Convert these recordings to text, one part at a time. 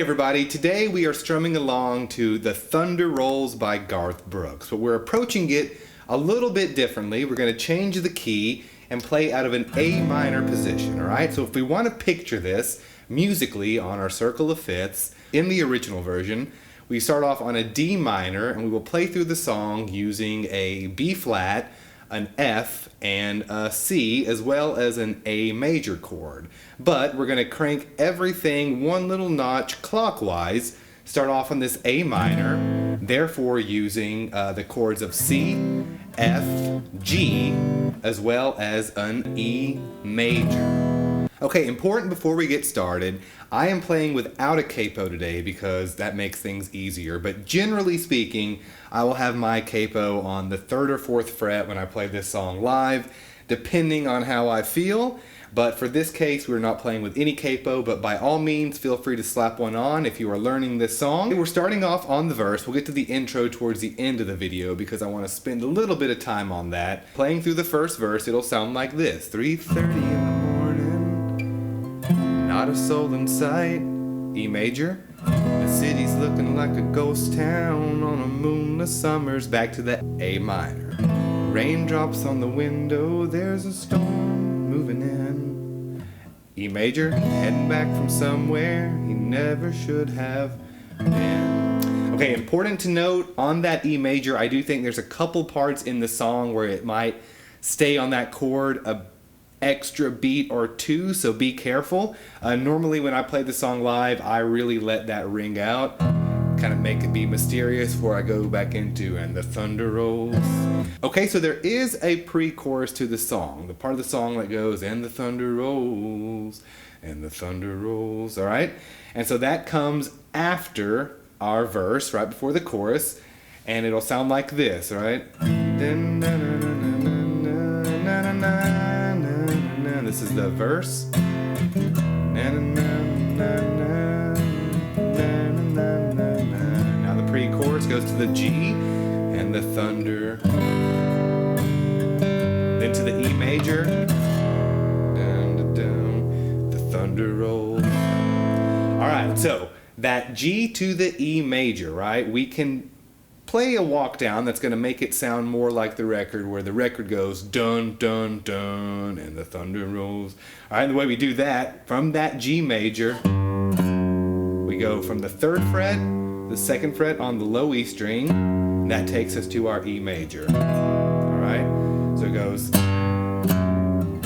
everybody, today we are strumming along to The Thunder Rolls by Garth Brooks, but we're approaching it a little bit differently. We're going to change the key and play out of an A minor position, alright? So if we want to picture this musically on our circle of fifths, in the original version, we start off on a D minor and we will play through the song using a B flat, an F, and a C, as well as an A major chord. But we're going to crank everything one little notch clockwise, start off on this A minor, therefore using the chords of C, F, G, as well as an E major. Okay, important before we get started, I am playing without a capo today because that makes things easier, but generally speaking, I will have my capo on the 3rd or 4th fret when I play this song live, depending on how I feel. But for this case, we're not playing with any capo, but by all means, feel free to slap one on if you are learning this song. We're starting off on the verse. We'll get to the intro towards the end of the video because I want to spend a little bit of time on that. Playing through the first verse, it'll sound like this. 3:30 in the morning, not a soul in sight, E major. The city's looking like a ghost town on a moonless summer's. Back to the A minor. Raindrops on the window, there's a storm moving in. E major, heading back from somewhere he never should have been. Okay, important to note on that E major, I do think there's a couple parts in the song where it might stay on that chord a extra beat or two, so be careful. Normally when I play the song live, I really let that ring out, kind of make it be mysterious before I go back into and the thunder rolls. Okay, so there is a pre-chorus to the song, the part of the song that goes and the thunder rolls, and the thunder rolls, all right? And so that comes after our verse, right before the chorus, and it'll sound like this, all right? This is the verse. Now the pre-chorus goes to the G and the thunder. Then to the E major. The thunder rolls. Alright, so that G to the E major, right? We can play a walk down that's going to make it sound more like the record, where the record goes dun dun dun and the thunder rolls. All right, the way we do that, from that G major, we go from the 3rd fret, the 2nd fret on the low E string, and that takes us to our E major. All right, so it goes and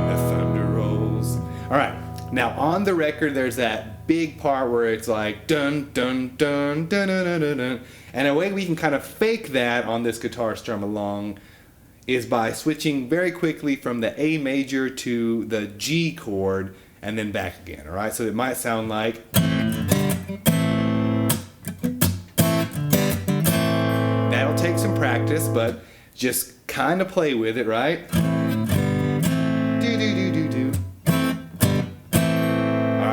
the thunder rolls. All right. Now on the record there's that big part where it's like dun dun dun dun dun dun dun, dun. And a way we can kind of fake that on this guitar strum along is by switching very quickly from the A major to the G chord and then back again, alright? So it might sound like, that'll take some practice, but just kind of play with it, right?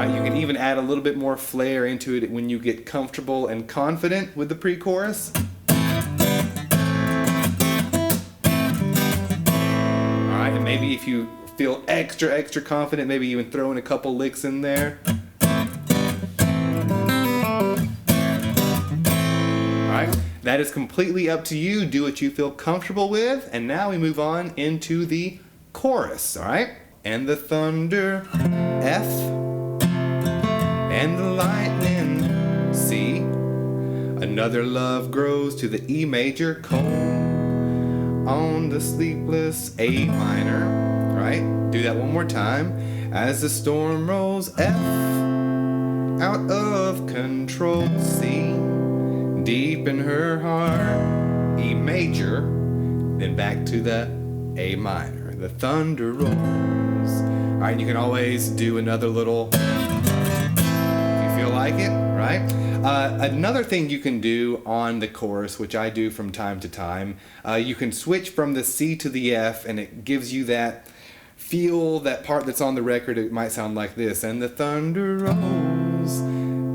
You can even add a little bit more flair into it when you get comfortable and confident with the pre-chorus. Alright, and maybe if you feel extra confident, maybe even throw in a couple licks in there. Alright, that is completely up to you. Do what you feel comfortable with. And now we move on into the chorus, alright? And the thunder, F, and the lightning, C. Another love grows to the E major, cold on the sleepless A minor, right? Do that one more time. As the storm rolls, F, out of control, C. Deep in her heart, E major, then back to the A minor, the thunder rolls. All right, you can always do another little, like it, right? Another thing you can do on the chorus, which I do from time to time, you can switch from the C to the F and it gives you that feel, that part that's on the record. It might sound like this, and the thunder rolls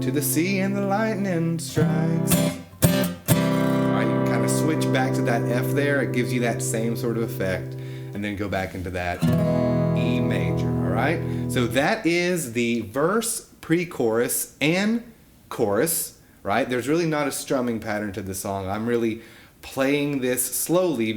to the C and the lightning strikes. Alright, you can kind of switch back to that F there. It gives you that same sort of effect, and then go back into that E major. Alright, so that is the verse, pre-chorus and chorus, right? There's really not a strumming pattern to the song. I'm really playing this slowly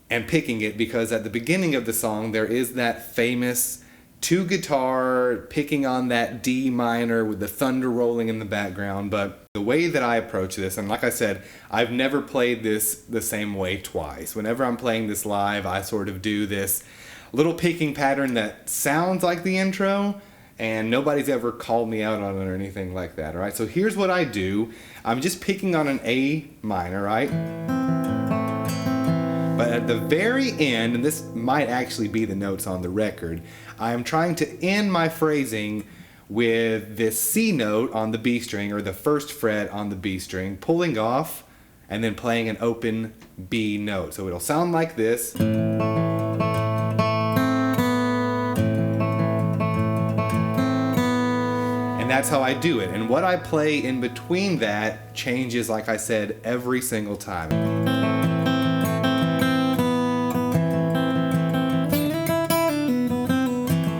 and picking it because at the beginning of the song there is that famous two guitar picking on that D minor with the thunder rolling in the background. But the way that I approach this, and like I said, I've never played this the same way twice. Whenever I'm playing this live, I sort of do this little picking pattern that sounds like the intro, and nobody's ever called me out on it or anything like that, all right? So here's what I do. I'm just picking on an A minor, right? But at the very end, and this might actually be the notes on the record, I'm trying to end my phrasing with this C note on the B string, or the first fret on the B string, pulling off and then playing an open B note. So it'll sound like this. And that's how I do it. And what I play in between that changes, like I said, every single time.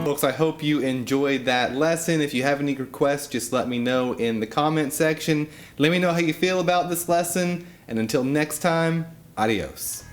Folks, I hope you enjoyed that lesson. If you have any requests, just let me know in the comment section. Let me know how you feel about this lesson. And until next time, adios.